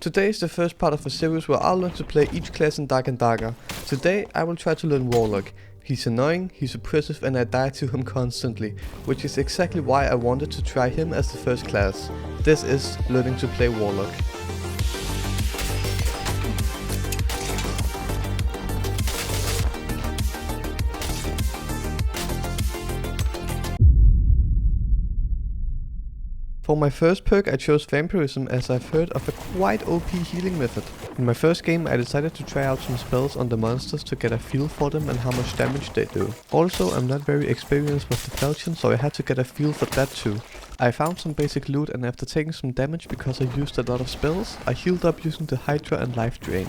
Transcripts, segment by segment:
Today is the first part of a series where I'll learn to play each class in Dark and Darker. Today I will try to learn Warlock. He's annoying, he's oppressive and I die to him constantly, which is exactly why I wanted to try him as the first class. This is learning to play Warlock. For my first perk I chose Vampirism as I've heard of a quite OP healing method. In my first game I decided to try out some spells on the monsters to get a feel for them and how much damage they do. Also I'm not very experienced with the Falchion, so I had to get a feel for that too. I found some basic loot and after taking some damage because I used a lot of spells, I healed up using the Hydra and Life Drain.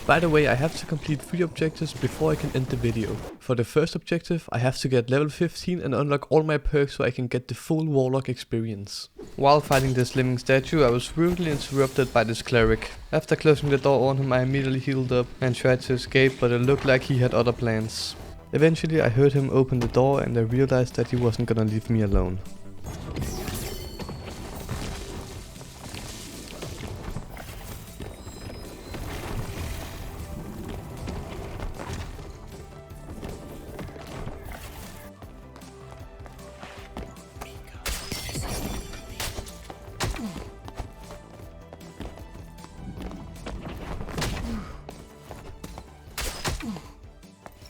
By the way, I have to complete 3 objectives before I can end the video. For the first objective, I have to get level 15 and unlock all my perks so I can get the full Warlock experience. While fighting this living statue, I was rudely interrupted by this cleric. After closing the door on him, I immediately healed up and tried to escape, but it looked like he had other plans. Eventually, I heard him open the door and I realized that he wasn't gonna leave me alone.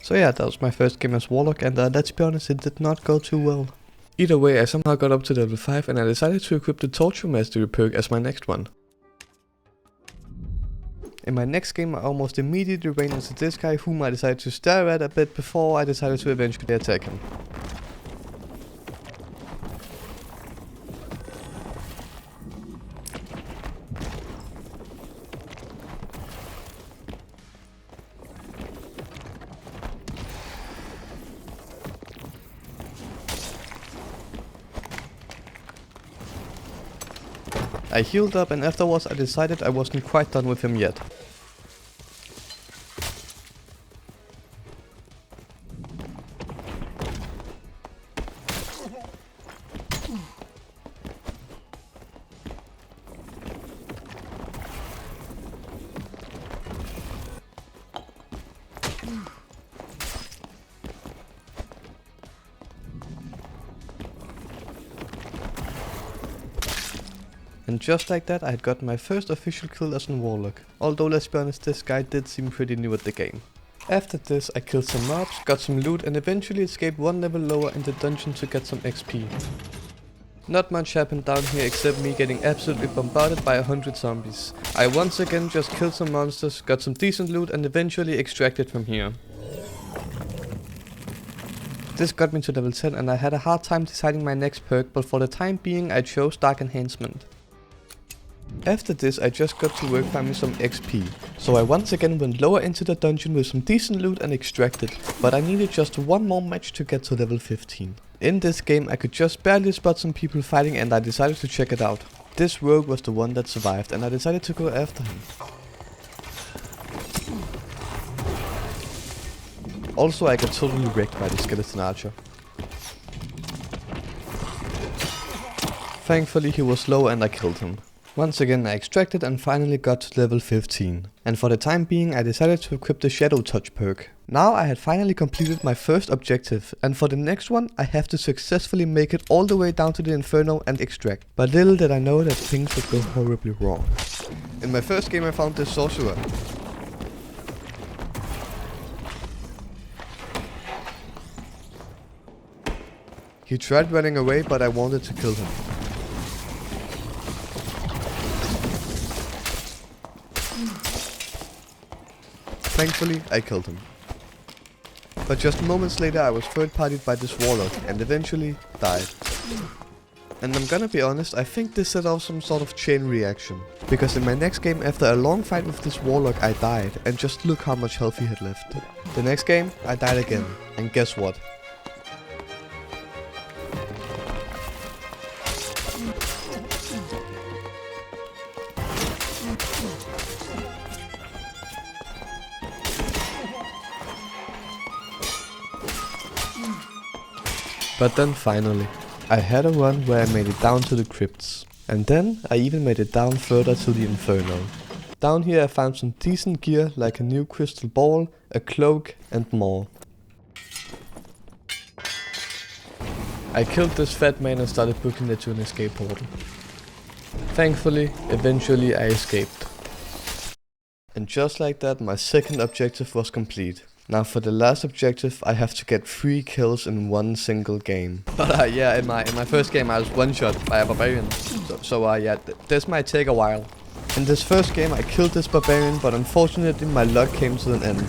So yeah, that was my first game as Warlock and let's be honest, it did not go too well. Either way, I somehow got up to level 5 and I decided to equip the Torture Mastery perk as my next one. In my next game I almost immediately ran into this guy whom I decided to stare at a bit before I decided to eventually attack him. I healed up and afterwards I decided I wasn't quite done with him yet. And just like that I had gotten my first official kill as a Warlock, although let's be honest, this guy did seem pretty new at the game. After this I killed some mobs, got some loot and eventually escaped one level lower in the dungeon to get some XP. Not much happened down here except me getting absolutely bombarded by 100 zombies. I once again just killed some monsters, got some decent loot and eventually extracted from here. This got me to level 10 and I had a hard time deciding my next perk, but for the time being I chose Dark Enhancement. After this I just got to work farming some XP, so I once again went lower into the dungeon with some decent loot and extracted, but I needed just one more match to get to level 15. In this game I could just barely spot some people fighting and I decided to check it out. This rogue was the one that survived and I decided to go after him. Also I got totally wrecked by the skeleton archer. Thankfully he was low and I killed him. Once again I extracted and finally got to level 15. And for the time being I decided to equip the Shadow Touch perk. Now I had finally completed my first objective and for the next one I have to successfully make it all the way down to the Inferno and extract. But little did I know that things would go horribly wrong. In my first game I found this sorcerer. He tried running away but I wanted to kill him. Thankfully, I killed him. But just moments later I was third-partied by this Warlock and eventually died. And I'm gonna be honest, I think this set off some sort of chain reaction. Because in my next game after a long fight with this Warlock I died and just look how much health he had left. The next game I died again and guess what? But then finally, I had a run where I made it down to the crypts. And then I even made it down further to the Inferno. Down here I found some decent gear like a new crystal ball, a cloak and more. I killed this fat man and started booking it to an escape portal. Thankfully, eventually I escaped. And just like that, my second objective was complete. Now for the last objective, I have to get 3 kills in one single game. But yeah, in my first game I was one shot by a barbarian. So yeah, this might take a while. In this first game I killed this barbarian, but unfortunately my luck came to an end.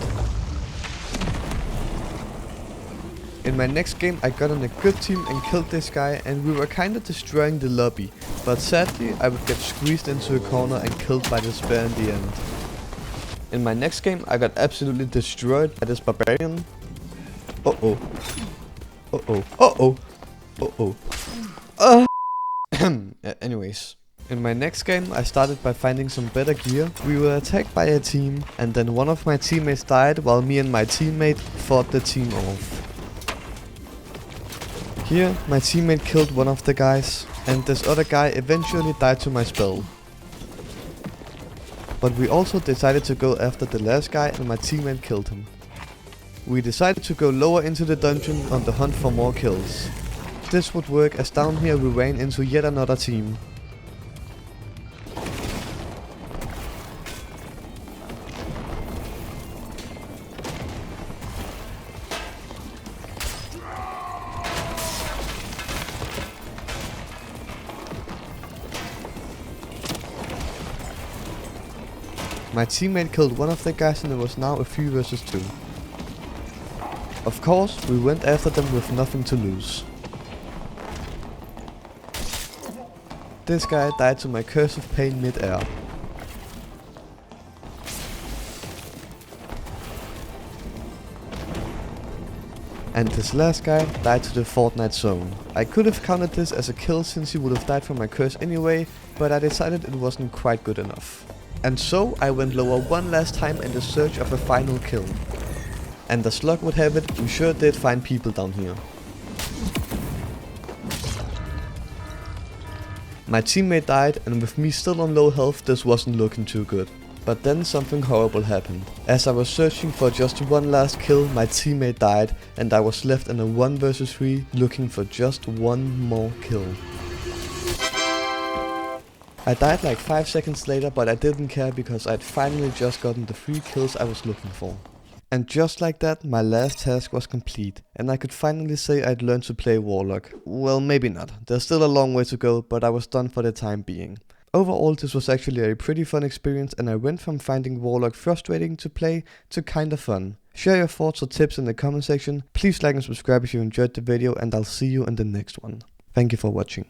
In my next game I got on a good team and killed this guy, and we were kinda destroying the lobby. But sadly I would get squeezed into a corner and killed by the spear in the end. In my next game I got absolutely destroyed by this barbarian. Uh-oh. Uh-oh. Uh-oh. Uh-oh. Anyways. In my next game I started by finding some better gear. We were attacked by a team, and then one of my teammates died while me and my teammate fought the team off. Here my teammate killed one of the guys, and this other guy eventually died to my spell. But we also decided to go after the last guy, and my teammate killed him. We decided to go lower into the dungeon on the hunt for more kills. This would work, as down here we ran into yet another team. My teammate killed one of the guys, and it was now a 3 versus 2. Of course, we went after them with nothing to lose. This guy died to my curse of pain mid-air. And this last guy died to the Fortnite zone. I could have counted this as a kill since he would have died from my curse anyway, but I decided it wasn't quite good enough. And so I went lower one last time in the search of a final kill. And as luck would have it, we sure did find people down here. My teammate died, and with me still on low health, this wasn't looking too good. But then something horrible happened. As I was searching for just one last kill, my teammate died, and I was left in a 1 versus 3 looking for just one more kill. I died like 5 seconds later, but I didn't care because I'd finally just gotten the 3 kills I was looking for. And just like that, my last task was complete, and I could finally say I'd learned to play Warlock. Well, maybe not. There's still a long way to go, but I was done for the time being. Overall, this was actually a pretty fun experience, and I went from finding Warlock frustrating to play to kinda fun. Share your thoughts or tips in the comment section. Please like and subscribe if you enjoyed the video, and I'll see you in the next one. Thank you for watching.